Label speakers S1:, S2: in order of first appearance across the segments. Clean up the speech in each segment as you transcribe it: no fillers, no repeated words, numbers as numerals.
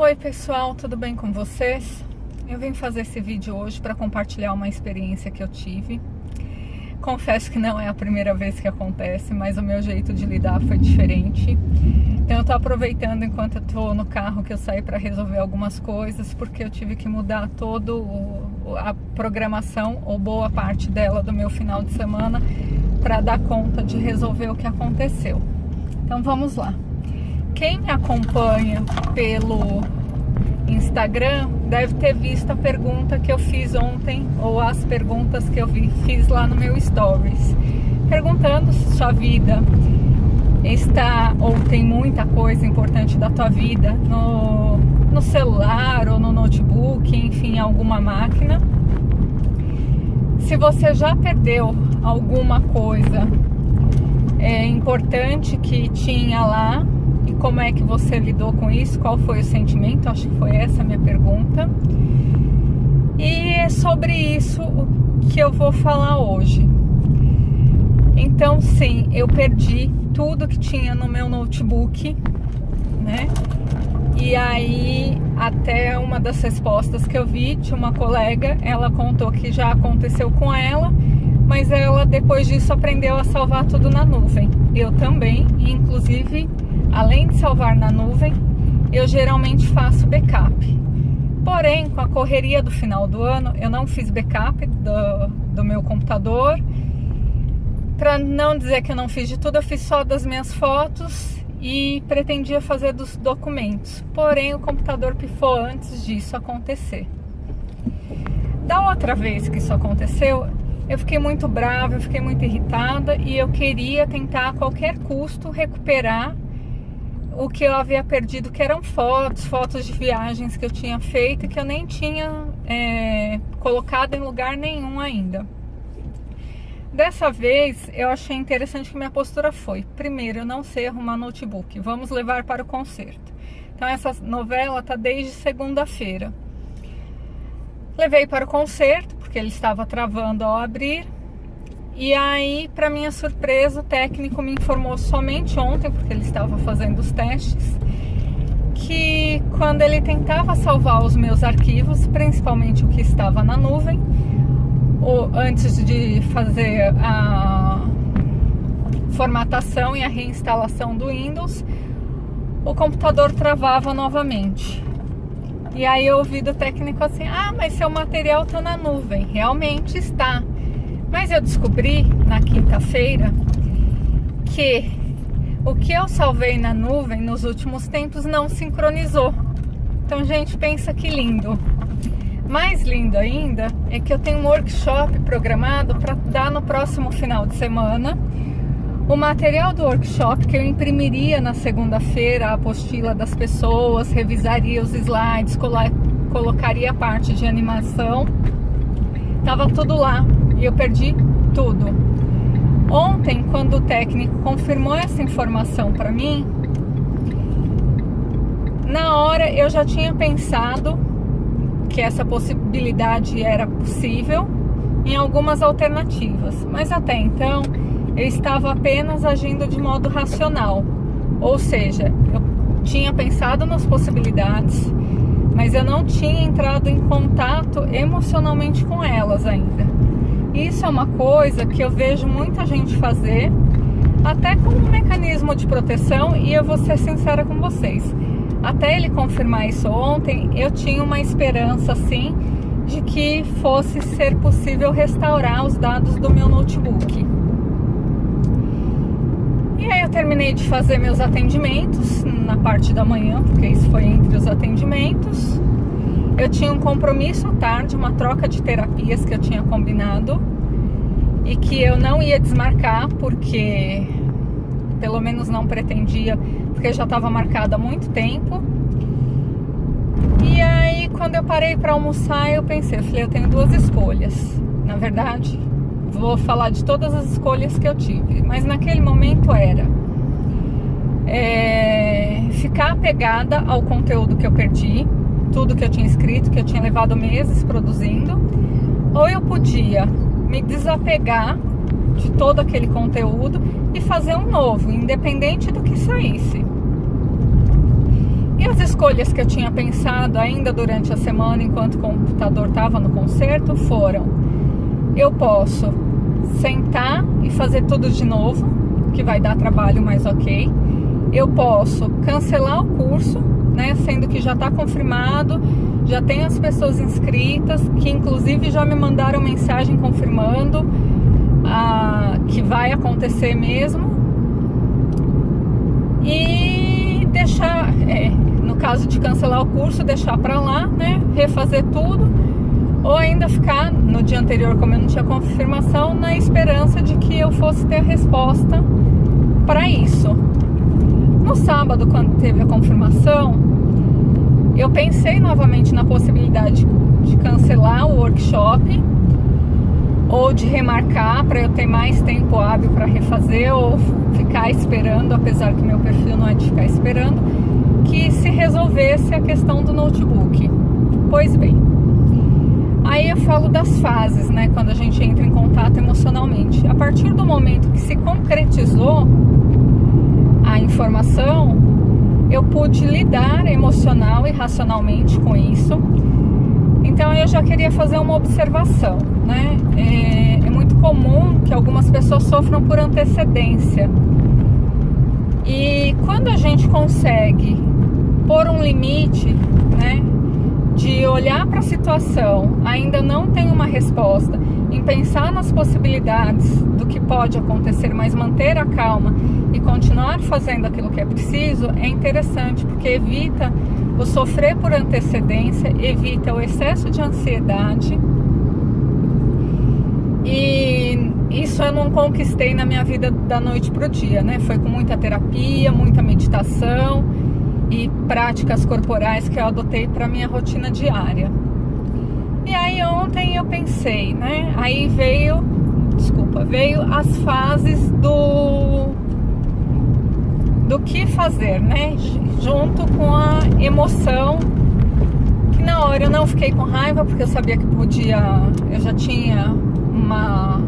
S1: Oi pessoal, tudo bem com vocês? Eu vim fazer esse vídeo hoje para compartilhar uma experiência que eu tive. Confesso que não é a primeira vez que acontece, mas o meu jeito de lidar foi diferente. Então eu tô aproveitando enquanto eu tô no carro que eu saí para resolver algumas coisas, porque eu tive que mudar toda a programação, ou boa parte dela, do meu final de semana, para dar conta de resolver o que aconteceu. Então vamos lá. Quem me acompanha pelo Instagram deve ter visto a pergunta que eu fiz ontem, ou as perguntas que eu fiz lá no meu Stories, perguntando se sua vida está ou tem muita coisa importante da tua vida no celular ou no notebook, enfim, alguma máquina. Se você já perdeu alguma coisa importante que tinha lá, e como é que você lidou com isso? Qual foi o sentimento? Acho que foi essa a minha pergunta. E é sobre isso que eu vou falar hoje. Então, sim, eu perdi tudo que tinha no meu notebook, né? E aí, até uma das respostas que eu vi de uma colega, ela contou que já aconteceu com ela, mas ela, depois disso, aprendeu a salvar tudo na nuvem. Eu também, inclusive, além de salvar na nuvem, eu geralmente faço backup. Porém, com a correria do final do ano, eu não fiz backup do meu computador. Para não dizer que eu não fiz de tudo, eu fiz só das minhas fotos e pretendia fazer dos documentos. Porém, o computador pifou antes disso acontecer. Da outra vez que isso aconteceu, eu fiquei muito brava, eu fiquei muito irritada e eu queria tentar a qualquer custo recuperar o que eu havia perdido, que eram fotos de viagens que eu tinha feito e que eu nem tinha colocado em lugar nenhum ainda. Dessa vez, eu achei interessante que minha postura foi: primeiro, eu não sei arrumar notebook, vamos levar para o concerto. Então essa novela tá desde segunda-feira. Levei para o concerto, porque ele estava travando ao abrir. E aí, para minha surpresa, o técnico me informou somente ontem, porque ele estava fazendo os testes, que quando ele tentava salvar os meus arquivos, principalmente o que estava na nuvem, ou antes de fazer a formatação e a reinstalação do Windows, o computador travava novamente. E aí eu ouvi do técnico assim: ah, mas seu material está na nuvem. Realmente está. Mas eu descobri na quinta-feira que o que eu salvei na nuvem nos últimos tempos não sincronizou. Então, gente, pensa que lindo. Mais lindo ainda é que eu tenho um workshop programado para dar no próximo final de semana. O material do workshop, que eu imprimiria na segunda-feira, a apostila das pessoas, revisaria os slides, colocaria a parte de animação, estava tudo lá. E eu perdi tudo. Ontem, quando o técnico confirmou essa informação para mim, na hora eu já tinha pensado que essa possibilidade era possível em algumas alternativas. Mas até então, eu estava apenas agindo de modo racional. Ou seja, eu tinha pensado nas possibilidades, mas eu não tinha entrado em contato emocionalmente com elas ainda. Isso é uma coisa que eu vejo muita gente fazer, até como um mecanismo de proteção, e eu vou ser sincera com vocês. Até ele confirmar isso ontem, eu tinha uma esperança, sim, de que fosse ser possível restaurar os dados do meu notebook. E aí eu terminei de fazer meus atendimentos na parte da manhã, porque isso foi entre os atendimentos. Eu tinha um compromisso à tarde, uma troca de terapias que eu tinha combinado e que eu não ia desmarcar, porque pelo menos não pretendia, porque já estava marcada há muito tempo. E aí, quando eu parei para almoçar, eu falei, eu tenho duas escolhas. Na verdade, vou falar de todas as escolhas que eu tive, mas naquele momento era ficar apegada ao conteúdo que eu perdi, tudo que eu tinha escrito, que eu tinha levado meses produzindo, ou eu podia me desapegar de todo aquele conteúdo e fazer um novo, independente do que saísse. as escolhas que eu tinha pensado ainda durante a semana, enquanto o computador estava no concerto, foram: eu posso sentar e fazer tudo de novo, que vai dar trabalho, mas ok. Eu posso cancelar o curso, né, sendo que já está confirmado, já tem as pessoas inscritas, que inclusive já me mandaram mensagem confirmando que vai acontecer mesmo. E deixar, no caso de cancelar o curso, deixar para lá, né, refazer tudo, ou ainda ficar no dia anterior, como eu não tinha confirmação, na esperança de que eu fosse ter a resposta para isso. No sábado, quando teve a confirmação, eu pensei novamente na possibilidade de cancelar o workshop ou de remarcar para eu ter mais tempo hábil para refazer, ou ficar esperando, apesar que meu perfil não é de ficar esperando, que se resolvesse a questão do notebook. Pois bem, aí eu falo das fases, né, quando a gente entra em contato emocionalmente. A partir do momento que se concretizou a informação, eu pude lidar emocional e racionalmente com isso. Então eu já queria fazer uma observação, né? É muito comum que algumas pessoas sofram por antecedência. E quando a gente consegue pôr um limite, né, de olhar para a situação, ainda não tem uma resposta, em pensar nas possibilidades do que pode acontecer, mas manter a calma e continuar fazendo aquilo que é preciso, é interessante, porque evita o sofrer por antecedência, evita o excesso de ansiedade. E isso eu não conquistei na minha vida da noite pro dia, né? Foi com muita terapia, muita meditação e práticas corporais que eu adotei para minha rotina diária. E aí ontem eu pensei, né? Aí veio as fases do que fazer, né? Junto com a emoção, que na hora eu não fiquei com raiva, porque eu sabia que eu já tinha uma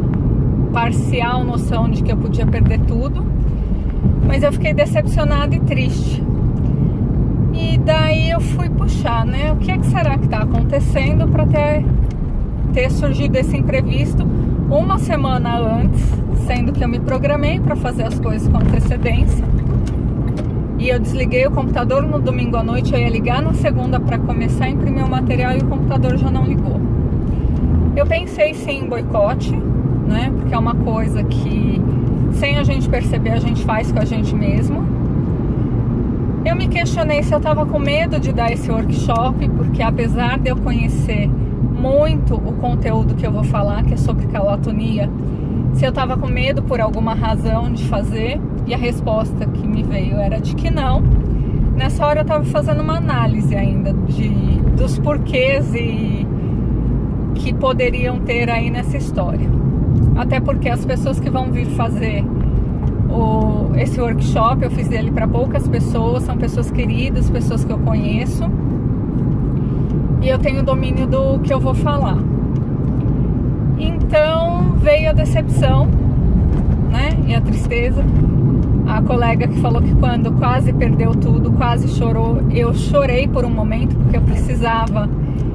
S1: parcial noção de que eu podia perder tudo, mas eu fiquei decepcionada e triste. E daí eu fui puxar, né? O que é que será que está acontecendo para ter surgido esse imprevisto uma semana antes, sendo que eu me programei para fazer as coisas com antecedência. E eu desliguei o computador no domingo à noite, eu ia ligar na segunda para começar a imprimir o material e o computador já não ligou. Eu pensei sim em boicote, né? Porque é uma coisa que, sem a gente perceber, a gente faz com a gente mesmo. Eu me questionei se eu estava com medo de dar esse workshop, porque apesar de eu conhecer muito o conteúdo que eu vou falar, que é sobre calatonia, se eu estava com medo por alguma razão de fazer, e a resposta que me veio era de que não. Nessa hora eu estava fazendo uma análise ainda dos porquês que poderiam ter aí nessa história. Até porque as pessoas que vão vir fazer esse workshop, eu fiz ele para poucas pessoas, são pessoas queridas, pessoas que eu conheço, e eu tenho domínio do que eu vou falar. Então veio a decepção, né, e a tristeza. A colega que falou que quando quase perdeu tudo, quase chorou, eu chorei por um momento, porque eu precisava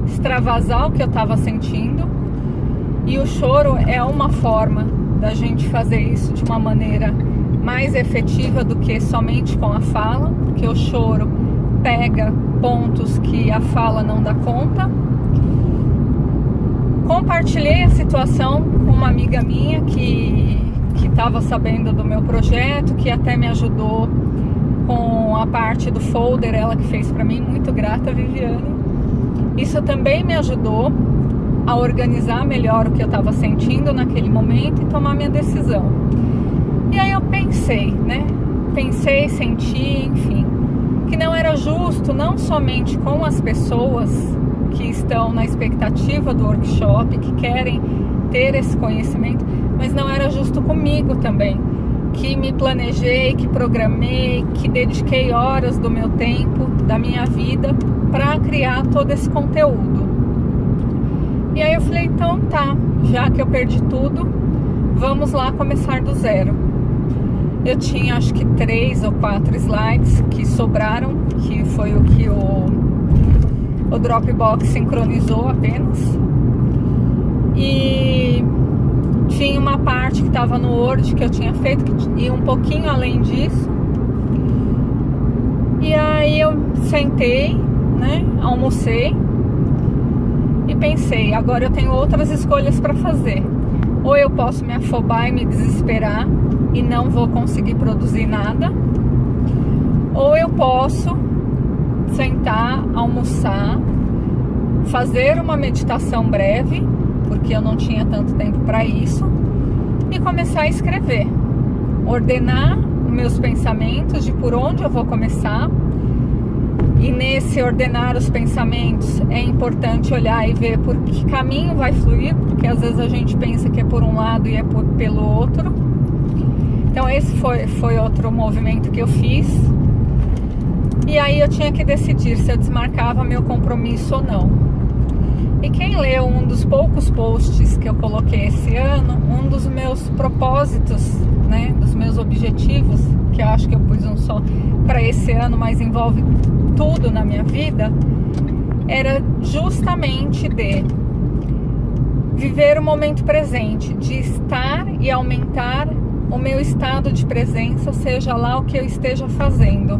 S1: extravasar o que eu estava sentindo. E o choro é uma forma da gente fazer isso de uma maneira mais efetiva do que somente com a fala, porque o choro pega pontos que a fala não dá conta. Compartilhei a situação com uma amiga minha que estava sabendo do meu projeto, que até me ajudou com a parte do folder, ela que fez para mim, muito grata, Viviane. Isso também me ajudou a organizar melhor o que eu estava sentindo naquele momento e tomar minha decisão. E aí eu pensei, né? Pensei, senti, enfim, que não era justo, não somente com as pessoas que estão na expectativa do workshop, que querem ter esse conhecimento, mas não era justo comigo também, que me planejei, que programei, que dediquei horas do meu tempo, da minha vida, para criar todo esse conteúdo. E aí eu falei, então tá, já que eu perdi tudo, vamos lá começar do zero. Eu tinha acho que 3 ou 4 slides que sobraram, que foi o que o Dropbox sincronizou apenas. E tinha uma parte que estava no Word que eu tinha feito, que ia um pouquinho além disso. E aí eu sentei, né, almocei e pensei, agora eu tenho outras escolhas para fazer. Ou eu posso me afobar e me desesperar e não vou conseguir produzir nada, ou eu posso sentar, almoçar, fazer uma meditação breve, porque eu não tinha tanto tempo para isso, e começar a escrever, ordenar meus pensamentos de por onde eu vou começar. E nesse ordenar os pensamentos é importante olhar e ver por que caminho vai fluir, porque às vezes a gente pensa que é por um lado e é pelo outro. Então esse foi outro movimento que eu fiz. E aí eu tinha que decidir se eu desmarcava meu compromisso ou não. E quem leu um dos poucos posts que eu coloquei esse ano, um dos meus propósitos, né, dos meus objetivos, que eu acho que eu pus um só para esse ano, mas envolve tudo na minha vida, era justamente de viver o momento presente, de estar e aumentar o meu estado de presença, seja lá o que eu esteja fazendo.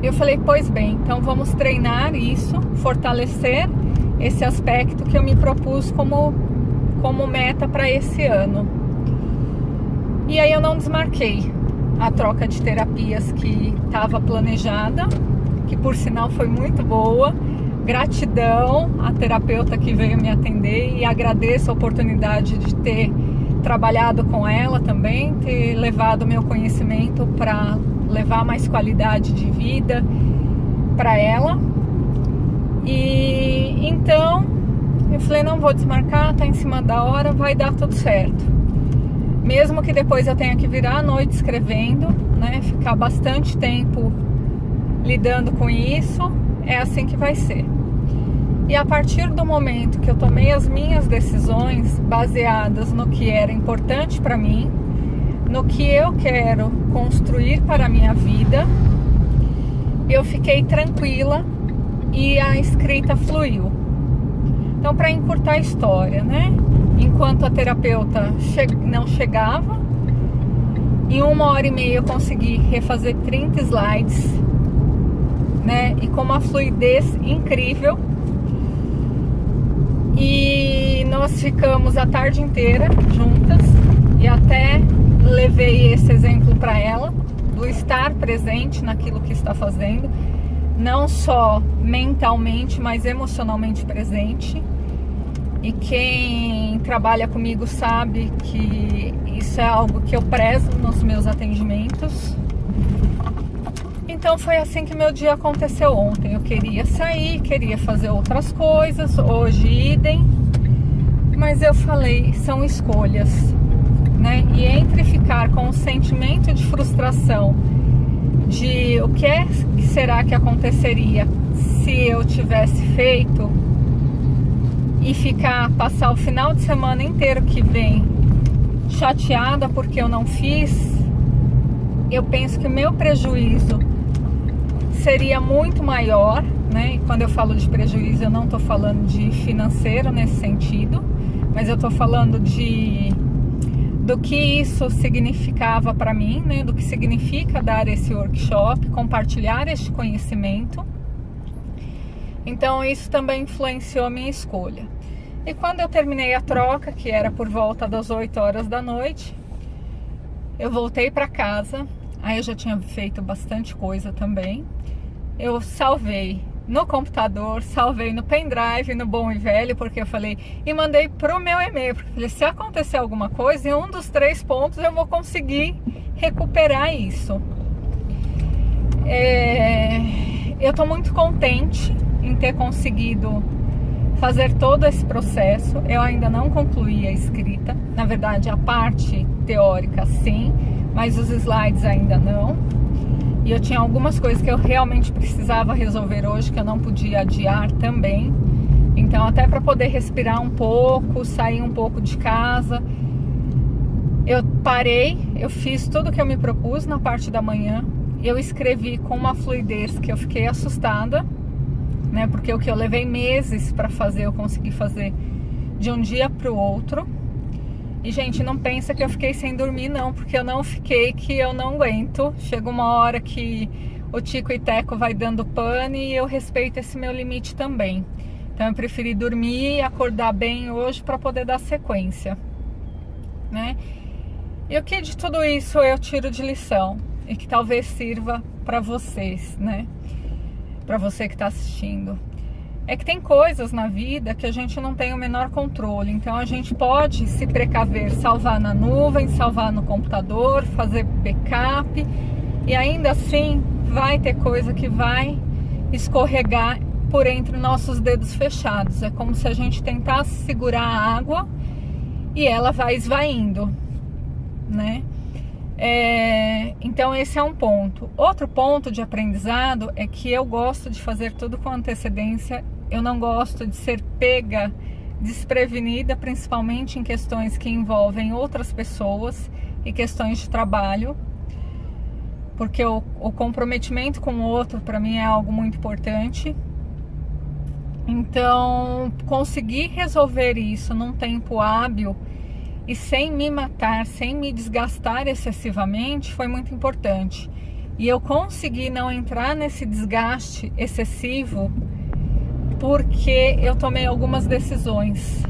S1: Eu falei, pois bem, então vamos treinar isso, fortalecer esse aspecto que eu me propus como meta para esse ano. E aí eu não desmarquei a troca de terapias que estava planejada, que por sinal foi muito boa. Gratidão à terapeuta que veio me atender e agradeço a oportunidade de ter trabalhado com ela também, ter levado meu conhecimento para levar mais qualidade de vida para ela. E então eu falei, não vou desmarcar, tá em cima da hora, vai dar tudo certo. Mesmo que depois eu tenha que virar à noite escrevendo, né, ficar bastante tempo lidando com isso, é assim que vai ser. E a partir do momento que eu tomei as minhas decisões baseadas no que era importante para mim, no que eu quero construir para a minha vida, eu fiquei tranquila e a escrita fluiu. Então, para encurtar a história, né? Enquanto a terapeuta não chegava, em 1h30 eu consegui refazer 30 slides, né? E com uma fluidez incrível. E nós ficamos a tarde inteira juntas e até levei esse exemplo para ela, do estar presente naquilo que está fazendo, não só mentalmente, mas emocionalmente presente. E quem trabalha comigo sabe que isso é algo que eu prezo nos meus atendimentos. Então foi assim que meu dia aconteceu ontem. Eu queria sair, queria fazer outras coisas, hoje idem, mas eu falei, são escolhas, né? E entre ficar com o sentimento de frustração de o que será que aconteceria se eu tivesse feito, e passar o final de semana inteiro que vem chateada porque eu não fiz, eu penso que o meu prejuízo seria muito maior, né? E quando eu falo de prejuízo, eu não estou falando de financeiro nesse sentido, mas eu estou falando do que isso significava para mim, né? Do que significa dar esse workshop, compartilhar este conhecimento. Então isso também influenciou a minha escolha. E quando eu terminei a troca, que era por volta das 8 horas da noite, eu voltei para casa. Aí eu já tinha feito bastante coisa também. Eu salvei no computador, salvei no pendrive, no bom e velho, porque eu falei, e mandei pro meu e-mail, porque eu falei, se acontecer alguma coisa, em um dos 3 pontos eu vou conseguir recuperar isso. Eu tô muito contente em ter conseguido fazer todo esse processo. Eu ainda não concluí a escrita, na verdade a parte teórica sim, mas os slides ainda não. E eu tinha algumas coisas que eu realmente precisava resolver hoje, que eu não podia adiar também. Então até para poder respirar um pouco, sair um pouco de casa, eu parei, eu fiz tudo que eu me propus na parte da manhã. Eu escrevi com uma fluidez que eu fiquei assustada, né? Porque o que eu levei meses para fazer, eu consegui fazer de um dia para o outro. E, gente, não pensa que eu fiquei sem dormir, não, porque eu não fiquei, que eu não aguento. Chega uma hora que o Tico e Teco vai dando pane e eu respeito esse meu limite também. Então eu preferi dormir e acordar bem hoje para poder dar sequência, né? E o que de tudo isso eu tiro de lição e que talvez sirva para vocês, né? Para você que está assistindo. É que tem coisas na vida que a gente não tem o menor controle. Então a gente pode se precaver, salvar na nuvem, salvar no computador, fazer backup. E ainda assim vai ter coisa que vai escorregar por entre nossos dedos fechados. É como se a gente tentasse segurar a água e ela vai esvaindo, né? Então esse é um ponto. Outro ponto de aprendizado é que eu gosto de fazer tudo com antecedência. Eu não gosto de ser pega desprevenida, principalmente em questões que envolvem outras pessoas e questões de trabalho, porque o comprometimento com o outro para mim é algo muito importante. Então, conseguir resolver isso num tempo hábil e sem me matar, sem me desgastar excessivamente, foi muito importante. E eu consegui não entrar nesse desgaste excessivo porque eu tomei algumas decisões.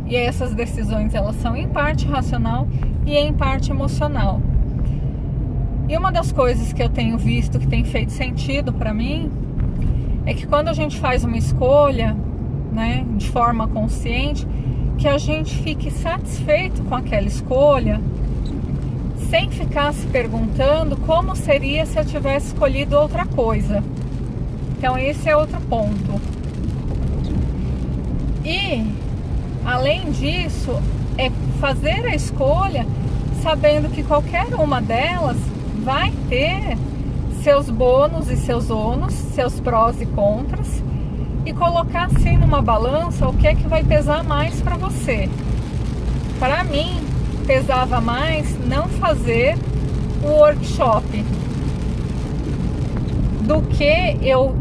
S1: E essas decisões, elas são em parte racional e em parte emocional. E uma das coisas que eu tenho visto que tem feito sentido para mim é que quando a gente faz uma escolha, né, de forma consciente, que a gente fique satisfeito com aquela escolha, sem ficar se perguntando como seria se eu tivesse escolhido outra coisa. Então esse é outro ponto. E além disso, é fazer a escolha sabendo que qualquer uma delas vai ter seus bônus e seus ônus, seus prós e contras, e colocar assim numa balança o que é que vai pesar mais para você. Para mim, pesava mais não fazer o workshop do que eu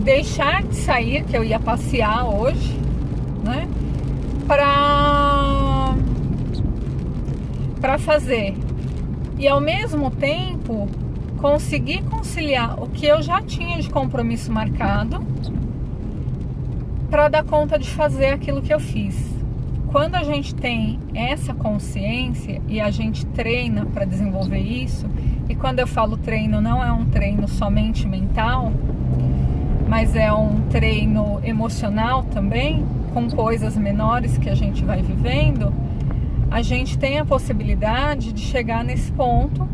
S1: deixar de sair, que eu ia passear hoje, né, para fazer. E ao mesmo tempo conseguir conciliar o que eu já tinha de compromisso marcado para dar conta de fazer aquilo que eu fiz. Quando a gente tem essa consciência e a gente treina para desenvolver isso, e quando eu falo treino, não é um treino somente mental, mas é um treino emocional também, com coisas menores que a gente vai vivendo, a gente tem a possibilidade de chegar nesse ponto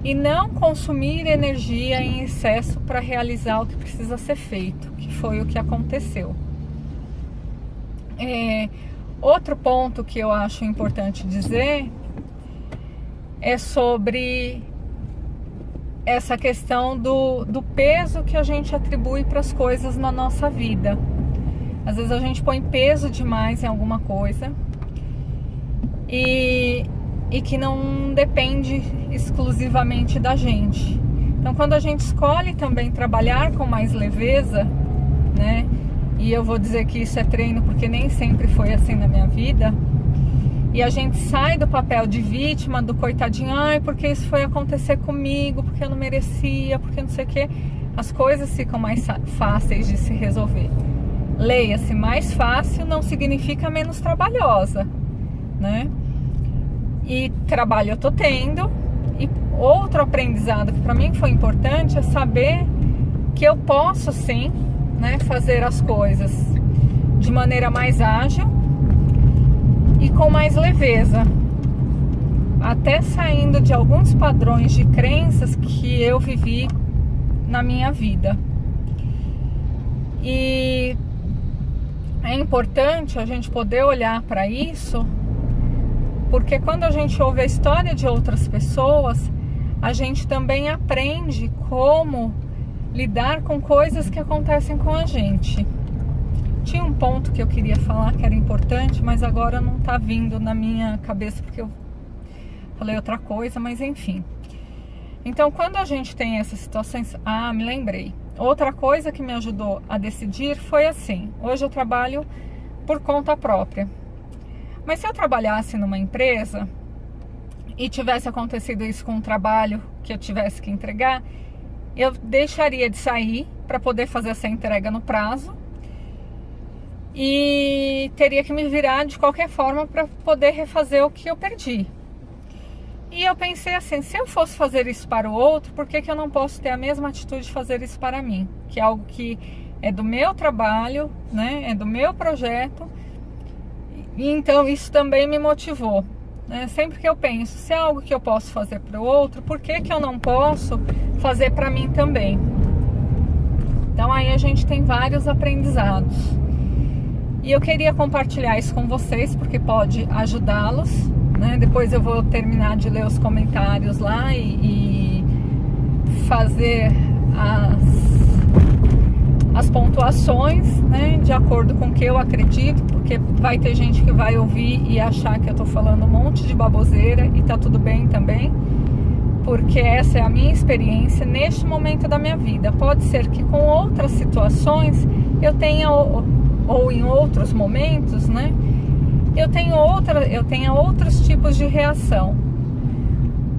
S1: e não consumir energia em excesso para realizar o que precisa ser feito, que foi o que aconteceu. Outro ponto que eu acho importante dizer é sobre essa questão do peso que a gente atribui para as coisas na nossa vida. Às vezes a gente põe peso demais em alguma coisa e que não depende exclusivamente da gente. Então, quando a gente escolhe também trabalhar com mais leveza, né? E eu vou dizer que isso é treino porque nem sempre foi assim na minha vida. E a gente sai do papel de vítima, do coitadinho, ai, porque isso foi acontecer comigo, porque eu não merecia, porque não sei o quê. As coisas ficam mais fáceis de se resolver. Leia-se, mais fácil não significa menos trabalhosa, né? E trabalho eu tô tendo. E outro aprendizado que para mim foi importante é saber que eu posso sim, né, fazer as coisas de maneira mais ágil e com mais leveza, até saindo de alguns padrões de crenças que eu vivi na minha vida. E é importante a gente poder olhar para isso, porque quando a gente ouve a história de outras pessoas, a gente também aprende como lidar com coisas que acontecem com a gente. Tinha um ponto que eu queria falar que era importante, mas agora não tá vindo na minha cabeça porque eu falei outra coisa, mas enfim. Então, quando a gente tem essas situações... me lembrei. Outra coisa que me ajudou a decidir foi assim. Hoje eu trabalho por conta própria. Mas se eu trabalhasse numa empresa e tivesse acontecido isso com um trabalho que eu tivesse que entregar, eu deixaria de sair para poder fazer essa entrega no prazo e teria que me virar de qualquer forma para poder refazer o que eu perdi. E eu pensei assim, se eu fosse fazer isso para o outro, por que eu não posso ter a mesma atitude de fazer isso para mim? Que é algo que é do meu trabalho, né? É do meu projeto. E então isso também me motivou. Sempre que eu penso, se é algo que eu posso fazer para o outro, por que eu não posso fazer para mim também? Então aí a gente tem vários aprendizados. E eu queria compartilhar isso com vocês, porque pode ajudá-los, né? Depois eu vou terminar de ler os comentários lá e fazer as pontuações, né, de acordo com o que eu acredito, porque vai ter gente que vai ouvir e achar que eu tô falando um monte de baboseira e tá tudo bem também, porque essa é a minha experiência neste momento da minha vida. Pode ser que com outras situações eu tenha, ou em outros momentos, né, eu tenha outros tipos de reação,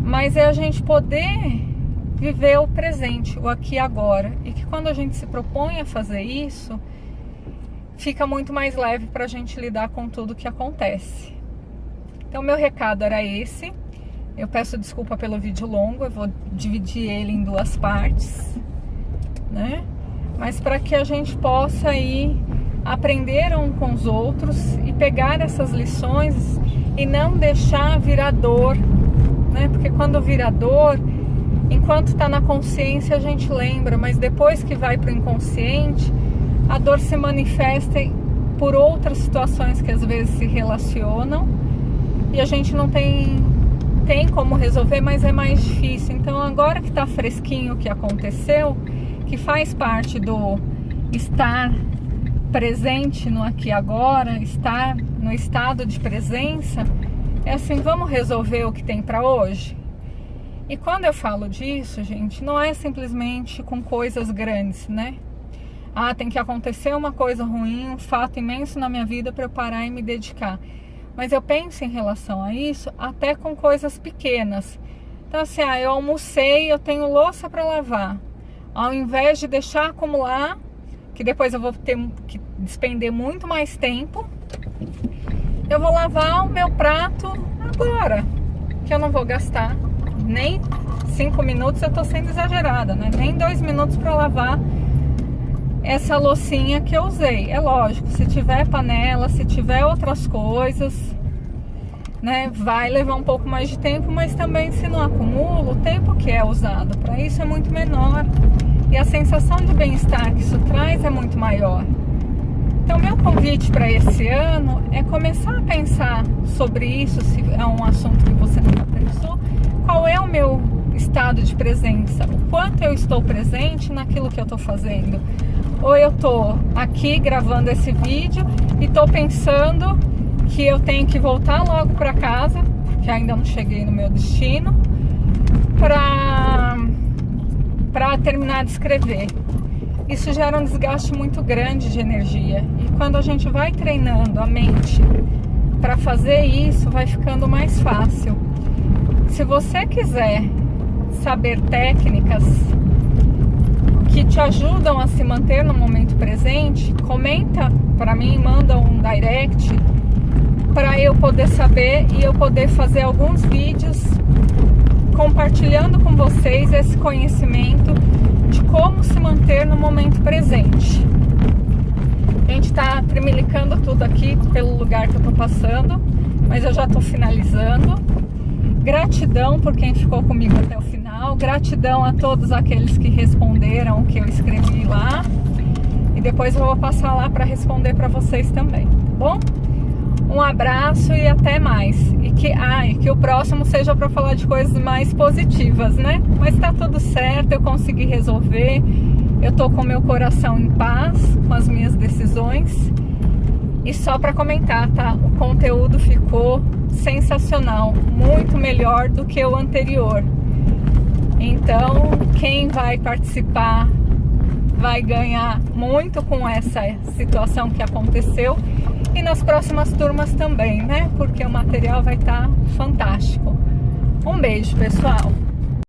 S1: mas é a gente poder viver o presente, o aqui e agora, e que quando a gente se propõe a fazer isso, fica muito mais leve para a gente lidar com tudo que acontece. Então meu recado era esse. Eu peço desculpa pelo vídeo longo, eu vou dividir ele em 2 partes, né? Mas para que a gente possa aí aprender um com os outros e pegar essas lições e não deixar virar dor, né? Porque quando vira dor, enquanto está na consciência a gente lembra, mas depois que vai para o inconsciente, a dor se manifesta por outras situações que às vezes se relacionam e a gente não tem como resolver, mas é mais difícil. Então agora que está fresquinho o que aconteceu, que faz parte do estar presente no aqui e agora, estar no estado de presença, é assim, vamos resolver o que tem para hoje? E quando eu falo disso, gente, não é simplesmente com coisas grandes, né? Tem que acontecer uma coisa ruim, um fato imenso na minha vida para eu parar e me dedicar. Mas eu penso em relação a isso até com coisas pequenas. Então assim, eu almocei, eu tenho louça para lavar. Ao invés de deixar acumular, que depois eu vou ter que despender muito mais tempo, eu vou lavar o meu prato agora, que eu não vou gastar nem 5 minutos, eu tô sendo exagerada, né? Nem 2 minutos para lavar essa loucinha que eu usei. É lógico, se tiver panela, se tiver outras coisas, né, vai levar um pouco mais de tempo, mas também se não acumula, o tempo que é usado para isso é muito menor e a sensação de bem-estar que isso traz é muito maior. Então meu convite para esse ano é começar a pensar sobre isso, se é um assunto que você nunca pensou. Qual é o meu estado de presença? O quanto eu estou presente naquilo que eu estou fazendo? Ou eu estou aqui gravando esse vídeo e estou pensando que eu tenho que voltar logo para casa, porque ainda não cheguei no meu destino, para terminar de escrever. Isso gera um desgaste muito grande de energia. E quando a gente vai treinando a mente para fazer isso, vai ficando mais fácil. Se você quiser saber técnicas que te ajudam a se manter no momento presente, comenta para mim, manda um direct para eu poder saber e eu poder fazer alguns vídeos compartilhando com vocês esse conhecimento de como se manter no momento presente. A gente está tremilicando tudo aqui pelo lugar que eu estou passando, mas eu já estou finalizando. Gratidão por quem ficou comigo até o final. Gratidão a todos aqueles que responderam o que eu escrevi lá. E depois eu vou passar lá para responder para vocês também, tá bom? Um abraço e até mais. E que o próximo seja para falar de coisas mais positivas, né? Mas tá tudo certo, eu consegui resolver. Eu tô com meu coração em paz com as minhas decisões. E só para comentar, tá? O conteúdo ficou sensacional, muito melhor do que o anterior. Então, quem vai participar vai ganhar muito com essa situação que aconteceu e nas próximas turmas também, né? Porque o material vai estar fantástico. Um beijo, pessoal!